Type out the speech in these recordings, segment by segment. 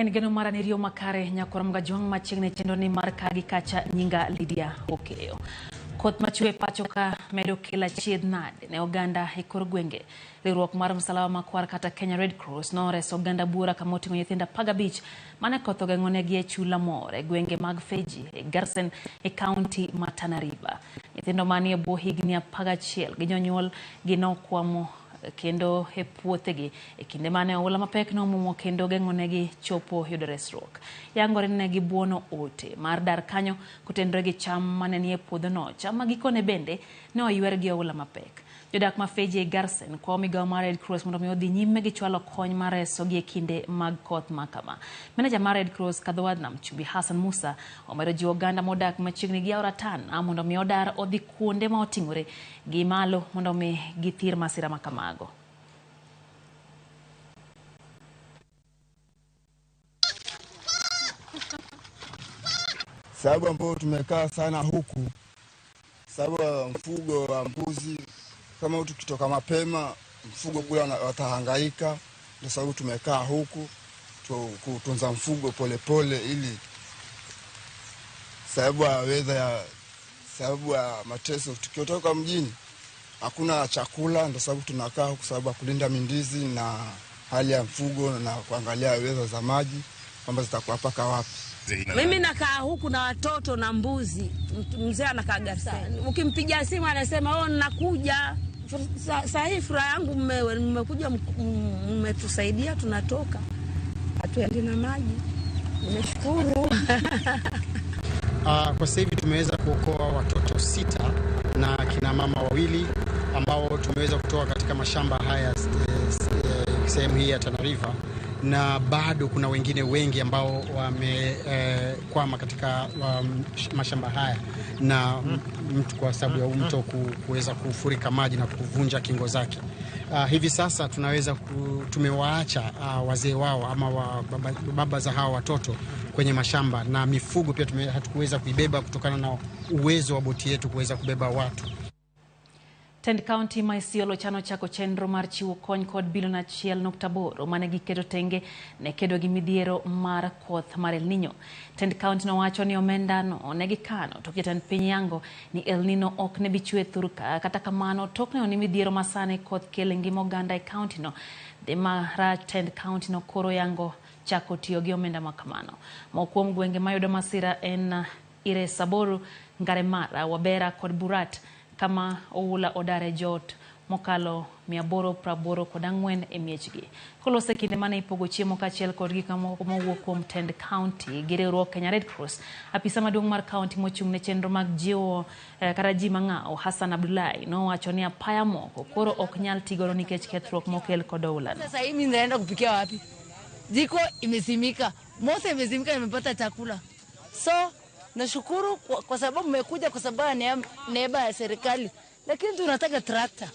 En geno maranirio makare nyakoramga juang machigne chendo ni markagi kacha nyinga Lydia Okeyo. Koth machwe pachoka medo kila chied nade ne oganda hikor gwenge. Riwruok mar msalaba makwar kata Kenya Red Cross no reso oganda bura kamotingo nyithinda 15 mane koth ogeng'onegi e chula moro e gwenge mag Feji e Garsen e county ma Tana River. Nyithindo manie bwo higni 11 gi jonyuol ginokwamo kendo e puothegi e kinde mane oula mapek no mumo kendo geng'onegi chopo yudo resruok. Yangore negi buono ote mar dar kanyo kutendore gi cham mane nie puodho no, cham magikone bende ne oywer gi oula mapek. Jodak ma Feji e Garsen kwa migawo mar Red Cross mondo mi odhi nyime gi chwalo kony mar reso gi e kinde mag koth makama. Meneja mar Red Cross Kadhwadnam Chumbi Hassan Musa omedo jiwo oganda modak machiegni gi aora Tana mondo mi odar odhi kuonde ma oting'ore gi malo mondo mi githir masira makamago. Sababu ambayo tumekaa sana huku, sababu mfugo wa mbuzi kama tukitoka mapema mfugo kule watahangaika, ndio sababu tumekaa huku kutunza mfugo polepole ili sababu ya mateso. Tukitoka mjini hakuna chakula, ndio sababu tunakaa huku sababu ya kulinda mindizi na hali ya mfugo na kuangalia weza za maji kwamba zitakuwa paka wapi. Mimi nakaa huku na watoto na mbuzi. Mzee anakaa Garsen. Ukimpigia simu anasema nakuja. Sasa hii furaha yangu mmekuja mmetusaidia tunatoka. Hatuendi na maji. Nimeshukuru. Kwa sasa hivi tumeweza kuokoa watoto 6 na kina mama 2 ambao tumeweza kutoa katika mashamba haya sehemu hii ya Tana River, na bado kuna wengine wengi ambao wamekwama katika mashamba haya na mtu kwa sababu ya mto kuweza kufurika maji na kuvunja kingo zake. Hivi sasa tumewaacha wazee wao ama baba za hawa watoto kwenye mashamba, na mifugo pia hatukuweza kuibeba kutokana na uwezo wa boti yetu kuweza kubeba watu. Tend County maisiolo chano chako chenro mar chiwo kony kod bilion 1.8 mane giketo tenge ne kedo gi midhiero mar koth mar El Nino. Tend County no wacho ni omenda no ne gikano to jatend piny yango ni El Nino ok ne bichwe thurka, kata kamano tok ne oni midhiero masane koth kele ngima oganda e county no. De mara Tend County no koro yango chako tiyo gi omenda makamano. Mokuom gwenge mayudo masira en Ire Saboru, Ngaremara, Wabera kod Burat, kama oula odare jot mokalo 884 e miechgi. Kolose kinde mane ipogo chiemo kachiel kod gik mamoko mowuok kuom Tend County gi riwruok Kenya Red Cross, apisa maduong' mar county mochung' ne chenro mag jiwo kata ji mang'aw Hassan Abdullahi nowacho ni apaya moko koro ok nyal tigoro nikech kethruok mokel kod oula. Sasa hii mimi naenda kupikia wapi? Jiko imezimika, moto imezimika, nimepata chakula. So nashukuru kwa sababu mmekuja kwa sababu neema ya serikali, lakini tunataka tractor.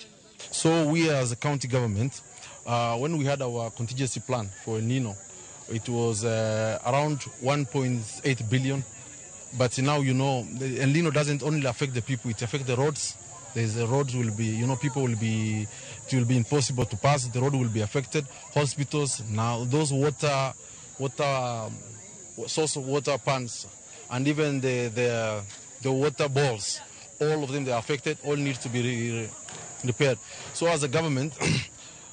So we as a county government, when we had our contingency plan for El Nino, it was around 1.8 billion. But now, El Nino doesn't only affect the people, it affects the roads. The roads will be, it will be impossible to pass. The road will be affected. Hospitals, now those source of water pans, and even the water balls, all of them, they are affected, all need to be repaired. So as a government,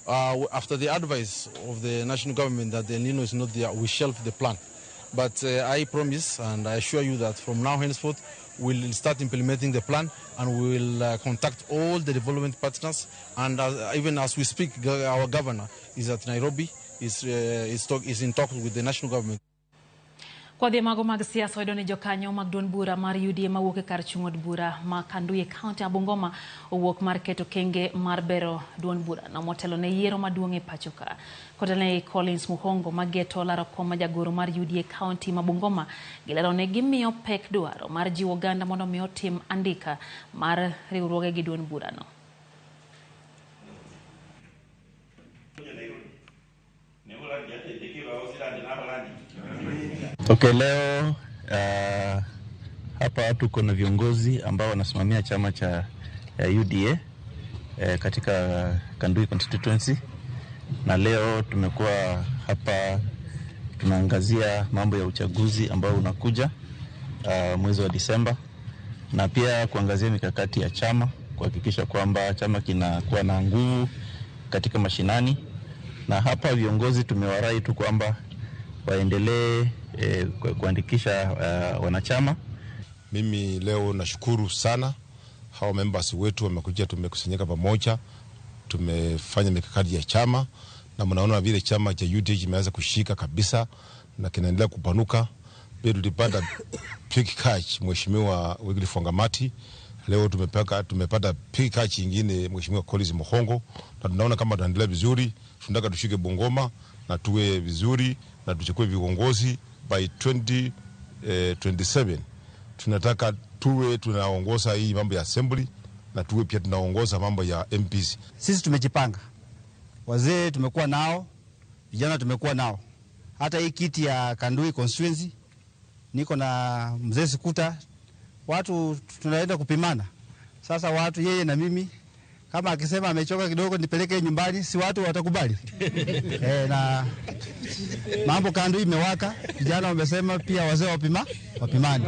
after the advice of the national government that the El Nino is not there, we shelved the plan. But I promise and I assure you that from now henceforth, we'll start implementing the plan, and we will contact all the development partners. And even as we speak, our governor is at Nairobi, is in talks with the national government. Kwa dhia mago mag siasa oyudo ni jokanyo mag duond bura mar UDA mawuok e kar chung' od bura ma Kanduyi County Bungoma owuok mar keto kenge mar bero duond bura no motelo ne yiero maduong' e pachoka. Kotene Collins Muhongo mageto laro kom ma jagoro mar UDA County ma Bungoma gilero ne gimiyo pek dwaro mar jiwo oganda mondo mi otim andika mar riwruoge gi duond bura no. Okay, leo hapa tuko na viongozi ambao wanasimamia chama cha UDA katika Kanduyi constituency, na leo tumekuwa hapa tunaangazia mambo ya uchaguzi ambao unakuja mwezi wa Disemba, na pia kuangazia mikakati ya chama kuhakikisha kwamba chama kinakuwa na nguvu katika mashinani. Na hapa viongozi tumewarai tu kwamba waendelee kuandikisha wanachama. Mimi leo nashukuru sana hao members wetu wamekuja, tumekusanyika pamoja, tumefanya mikakati ya chama, na mnaona vile chama cha UDA kimeanza kushika kabisa na kinaendelea kupanuka. Pia tulipata pick catch Mheshimiwa Wycliffe Wangamati. Leo tumepata pick catch nyingine Mheshimiwa Collins Muhongo, na tunaona kama tunaendelea vizuri. Tunataka tushike Bungoma na tuwe vizuri na tuchukue viongozi by 2027. Tunataka tuwe tunaongoza hii mambo ya assembly na tuwe pia tunaongoza mambo ya MPs. Sisi tumejipanga. Wazee tumekuwa nao, vijana tumekuwa nao. Hata hii kiti ya Kandui constituency niko na mzee Sikuta, watu tunaenda kupimana. Sasa watu yeye na mimi, kama akisema amechoka kidogo nipeleke nyumbani, si watu watakubali. Na mambo Kandui imewaka, vijana wamesema pia wazee wapimani.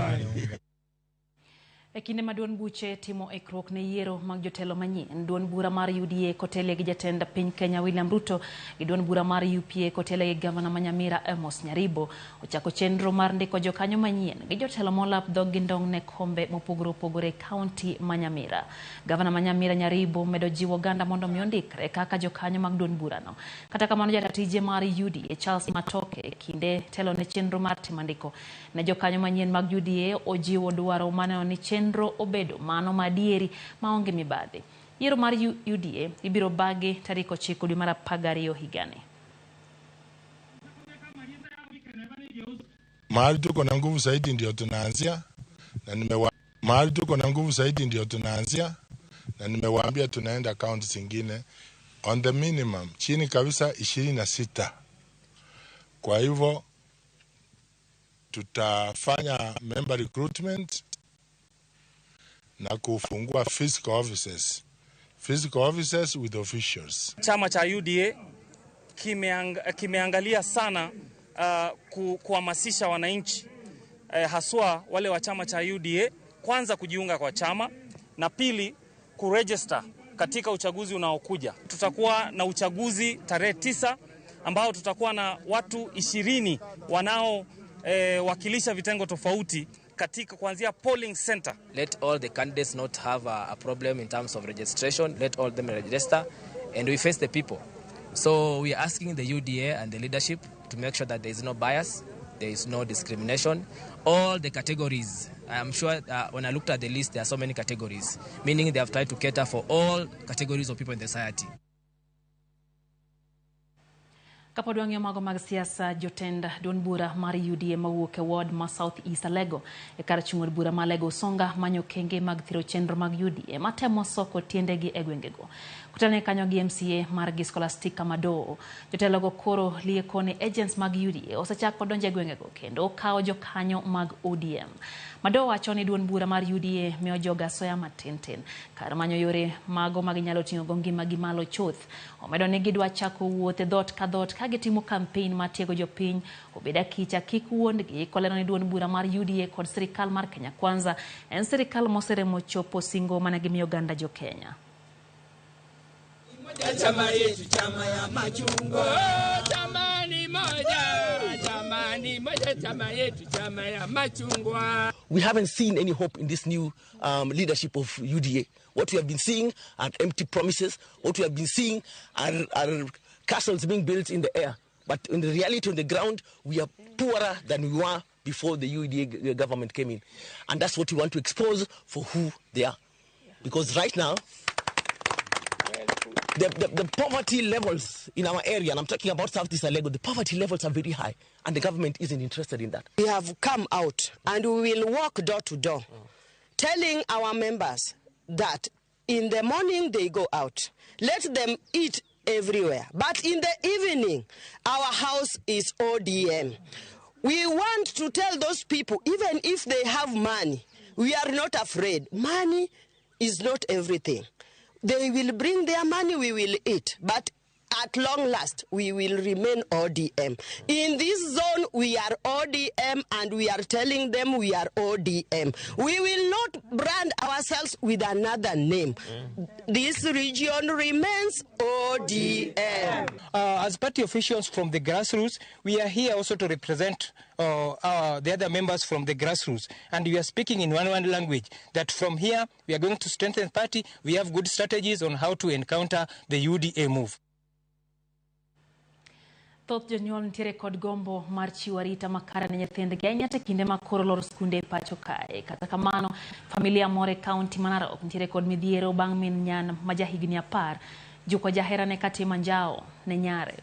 Ekinde maduon buche timo ekrok ne yiero mag jotelo manyien. Duon bura mar UDA kotele gi jatend piny Kenya William Ruto gi duon bura mar UPA kotele gi gavana ma Nyamira Amos Nyaribo ochako chenro mar ndiko jokanyo manyien gi jotelo molap dhog gi ndong ne kombe mopogore opogore kaunti ma Nyamira. Gavana ma Nyamira Nyaribo medo jiwo oganda mondo miondikre kaka jokanyo mag duon bura no. Kata kamano jatije mar UDA Charles Matoke kinde telo ne chenro mar timandiko ne jokanyo manyien mag UDA ojiwo dwaro mane ni chenro obedo mano madieri maonge mibadhi. Yiero mar UDA ibiro bagi tarik 9 dwe mar 12 higani. Mahali tuko na nguvu zaidi ndio tunaanzia, na nimewaambia tunaenda kaunti zingine on the minimum chini kabisa 26. Kwa hivyo tutafanya member recruitment na kufungua physical offices with officials. Chama cha UDA kimeangalia sana kuhamasisha wananchi haswa wale wa chama cha UDA kwanza kujiunga kwa chama, na pili kuregister katika uchaguzi unaokuja. Tutakuwa na uchaguzi tarehe 9 ambao tutakuwa na watu 20 wanao wakilisha vitengo tofauti katika kuanzia polling center. Let all the candidates not have a problem in terms of registration. Let all them register and we face the people. So we are asking the UDA and the leadership to make sure that there is no bias, there is no discrimination. All the categories, I'm sure when I looked at the list, there are so many categories, meaning they have tried to cater for all categories of people in the society. Kapodwang'yo mago mag siasa jotenda duon bura mar UDA mawuok e ward ma South East Alego e kar chung'od bura ma Alego Songa manyo kenge mag thiro chenro mag UDA matemo soko tiendegi e gwengego. Kutane kanyo gi MCA mar Scholastica Mado, jotelogo koro lieko ne agents mag UDA osechako donjo e gwengego kendo kawo jokanyo mag ODM. Mado wacho ni duon bura mar UDA miyo joga soya matintin kar manyo yore mago mag nyalo ting'o go ngimagi malo chuth. Omedo ni gidwa chako wuoth e dhot ka dhot ka gitimo campaign matiego jopiny obeda kicha kik wuondgi koleno ni duon bura mar UDA kod sirikal mar Kenya Kwanza en sirikal moseremo chopo singo mane gimiyo oganda jo Kenya. Chama yetu chama ya machungwa, chamani moja, chama yetu chama ya machungwa. We haven't seen any hope in this new leadership of UDA. What we have been seeing are empty promises. What we have been seeing are castles being built in the air. But in the reality on the ground, we are poorer than we were before the UDA government came in. And that's what we want to expose for who they are. Because right now, the poverty levels in our area, and I'm talking about Southeast Alego, the poverty levels are very high, and the government isn't interested in that. We have come out, and we will walk door to door, telling our members that in the morning they go out. Let them eat everywhere. But in the evening, our house is ODM. We want to tell those people, even if they have money, we are not afraid. Money is not everything. They will bring their money, we will eat. But at long last, we will remain ODM. In this zone, we are ODM, and we are telling them we are ODM. We will not brand ourselves with another name. This region remains ODM. As party officials from the grassroots, we are here also to represent the other members from the grassroots, and we are speaking in one language, that from here we are going to strengthen the party. We have good strategies on how to encounter the UDA move. Thoth jonyuol ntiere kod gombo mar chiwo arita makare ne nyithindgi ahinya kinde ma koro loro skunde pacho kae. Kata kamano, familia moro e kaunti ma Narok ntiere kod midhiero bang' min nyan ma jahigni 10 juko jaherane katimo njao ne nyare.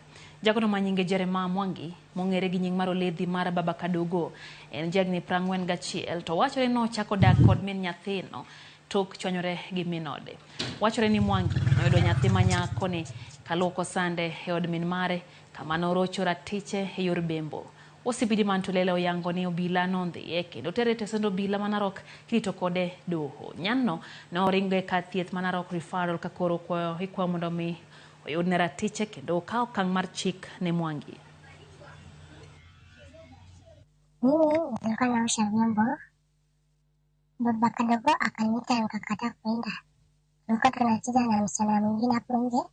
Jagono ma nyinge Jeremiah Mwangi, mong'ere gi nying mar oledhi mar Baba Kadogo, en jagni 41 to wachore no chako dak kod min nyathino tok chwanyore gi minode. Wachore ni Mwangi noyudo nyathi ma nyako ne kaloko sande e od min mare kama norocho ratiche e yor bembo. Osipidi mantulele oyango ni obila nondhiye kendo tere tesendo obila ma Narok kirito kode doho. Nyanno noringo e kar thieth ma Narok referral ka koro ikwa mondo mi oyud ne ratiche kendo okaw okang' mar chik ne Mwangi. Mimi nilikuwa naosha vyombo, Baba Kadogo akaniita nikakataa kwenda. Tulikuwa tunacheza na msichana mwingine hapo nje,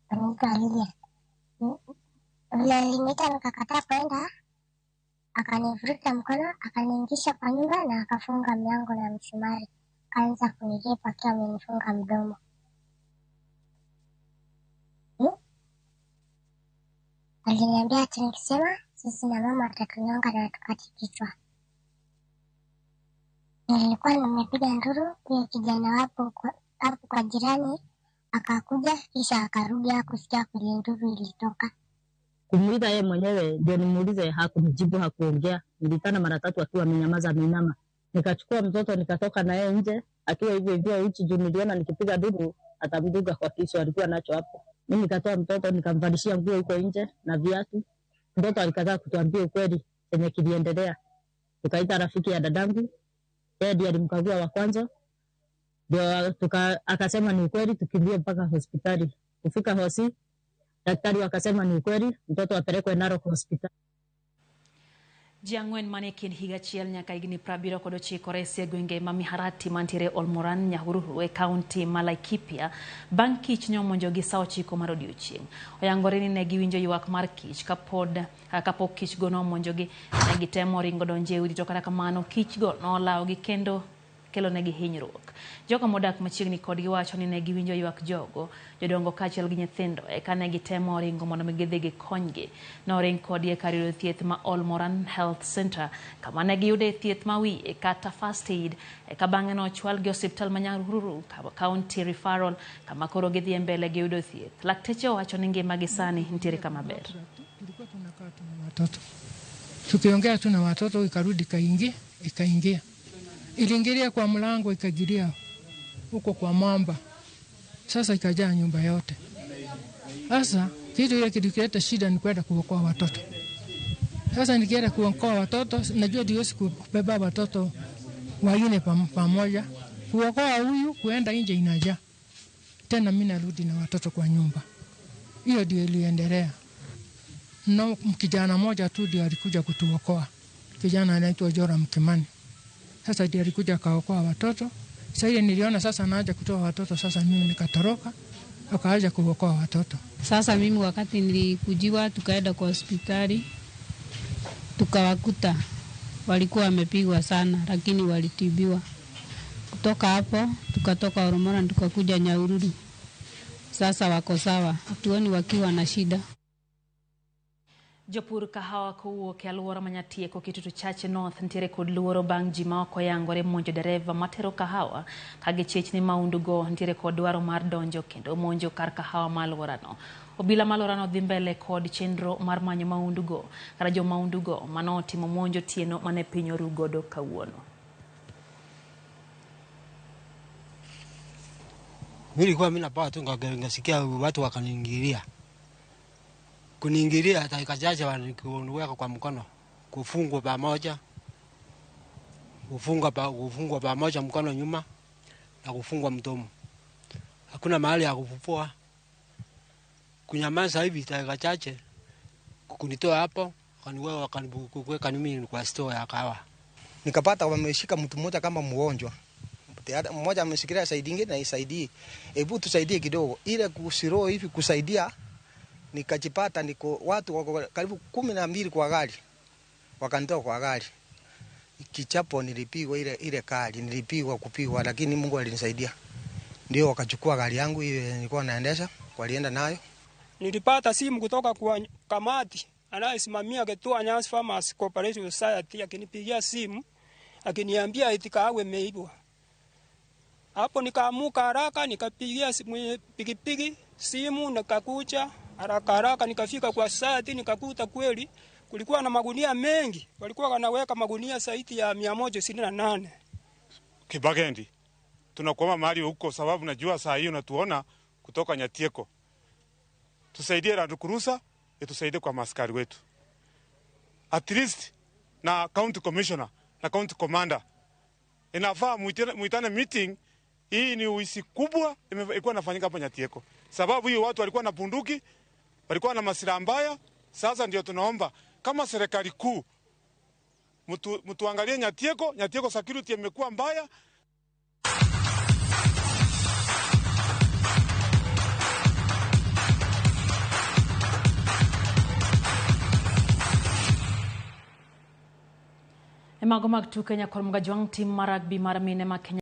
anaitwa Lilia. Vile aliniita nikakataa kwenda, akanivuruta mkono, akaniingisha kwa nyumba na akafunga mlango na msumari. Akaanza kunirepa akiwa amenifunga mdomo. Aliniambia ati nikisema sisi na mama atatunyonga na tukati kichwa. Nilikuwa nimepiga nduru, huyo kijana hapo kwa jirani akakuja, kisha akarudi hakusikia kule nduru ilitoka. Kumuuliza yeye mwenyewe ndio nimuulize, hakunijibu, hakuongea. Nilitana mara 3 akiwa amenyamaza amenama. Nikachukua mtoto nikatoka na yeye nje akiwa hivyo uchi juu niliona nikipiga dudu atamduga kwa kichwa alikuwa nacho hapo. Mimi nikatoa mtoto nikamvalishia nguo huko nje na viatu. Mtoto alikataa kutuambia ukweli chenye kiliendelea. Tukaita rafiki ya dadangu, yeye ndiye alimkagua wa kwanza. Ndio akasema ni ukweli, tukimbie mpaka hospitali. Kufika hosi, daktari wakasema ni ukweli, mtoto apelekwe Narok hospital. Jiangwen manekin higa chiel nyaka higni 79 resi gwenge mamiharati mantiere Olmoran Nyahururu e kaunti ma Laikipia bang' kich nyomonjo gi saa 9 mar odiechieng'. Oyangore ni ne giwinjo ywak mar kich kapok kich go nomonjogi, ne gitemo ringo donje udi to kata kamano kich go nolawogi kendo kelo negi hinyruok. Jogo modak machiegni kodgi wacho ni ne giwinjo ywak jogo jodongo kaachiel gi nyithindo eka ne gitemo ringo mondo gidhi gikonygi. Noring kodgi e kar yudo thieth ma Olmoran Health Center kama ne giyude thieth ma wiye kata first aid, eka bang'e nochwal gi osiptal ma Nyahururu County Referral kama koro gidhi mbele gi yudo thieth. Lakteche wacho ni ngimagi sani nitiere kama ber. Tulikuwa tunakaa tu na watoto, tukiongea tu na watoto, ikarudi ikaingia iliingilia kwa mlango, ikagiria huko kwa mwamba. Sasa ikajaa nyumba yote. Sasa kitu ile kilileta shida ni kwenda kuokoa watoto. Sasa nikienda kuokoa watoto, najua diwezi kubeba watoto wengine pamoja. Kuokoa huyu kuenda nje inajaa. Tena mimi narudi na watoto kwa nyumba. Hiyo ndio iliendelea. Na kijana mmoja tu ndiye alikuja kutuokoa. Kijana anaitwa Joram Kimani. Sasa ndiye alikuja kaokoa watoto. Sasa ile niliona sasa naaja kutoa watoto, sasa mimi nikatoroka, akaaja kuokoa watoto. Sasa mimi wakati nilikujiwa tukaenda kwa hospitali, tukawakuta walikuwa wamepigwa sana lakini walitibiwa. Kutoka hapo tukatoka Olmoran tukakuja Nyahururu. Sasa wako sawa, hatuoni wakiwa na shida. Jopur kahawa kowuok e alwora manyatieko Kitutu Chache North ntiere kod luoro bang' ji ma ok oyangore monjo dereva matero kahawa ka gichich ni maundu go ntiere kod dwaro mar donjo kendo monjo kar kahawa ma alworano. Obila ma alworano dhi mbele kod chenro mar manyo maundu go kata jo maundu go manotimo monjo tieno mane piny oru godo kawuono. Nilikuwa mimi napaa tu ngasikia watu wakaniingilia. Kuniingilia dakika chache waniweka kwa mkono, kufungwa pamoja, kufungwa pamoja mkono nyuma na kufungwa mdomo. Hakuna mahali ya kufufua. kunyamaza hivi dakika chache kunitoa hapo wakaniweka mimi kwa store ya kahawa. Nikapata wameshika mtu mmoja kama mgonjwa. Mmoja ameshikilia side nyingine na isaidii. Hebu tusaidie kidogo. Ile kusiro hivi kusaidia nikajipata niko watu wako karibu 12 kwa gari. Wakanitoa kwa gari. Kichapo nilipigwa ile kali, nilipigwa kupigwa lakini Mungu alinisaidia. Ndio wakachukua gari yangu ile nilikuwa naendesha, walienda nayo. Nilipata simu kutoka kwa kamati anayesimamia kituo Nyasi Farmers Cooperative Society akinipigia simu akiniambia eti kahawa imeibwa. Hapo nikaamuka haraka nikapigia pikipiki simu nikakuja haraka nikafika kwa society nikakuta kweli kulikuwa na magunia mengi. Walikuwa wanaweka magunia zaidi ya 168. Kibagendi. Tunakuomba mahali huko sababu najua saa hiyo natuona kutoka Nyatieko. Tusaidie Land Cruiser, tusaidie kwa maskari wetu. At least na county commissioner na county commander. Inafaa muitane meeting. Hii ni uisi kubwa ilikuwa inafanyika hapa Nyatieko. Sababu hiyo watu walikuwa na bunduki, walikuwa na masilaha mbaya. Sasa ndio tunaomba kama serikali kuu mtuangalie Nyatieko security imekuwa mbaya. Emagomag tu Kenya kormga juang tim maragbi maramine ma Kenya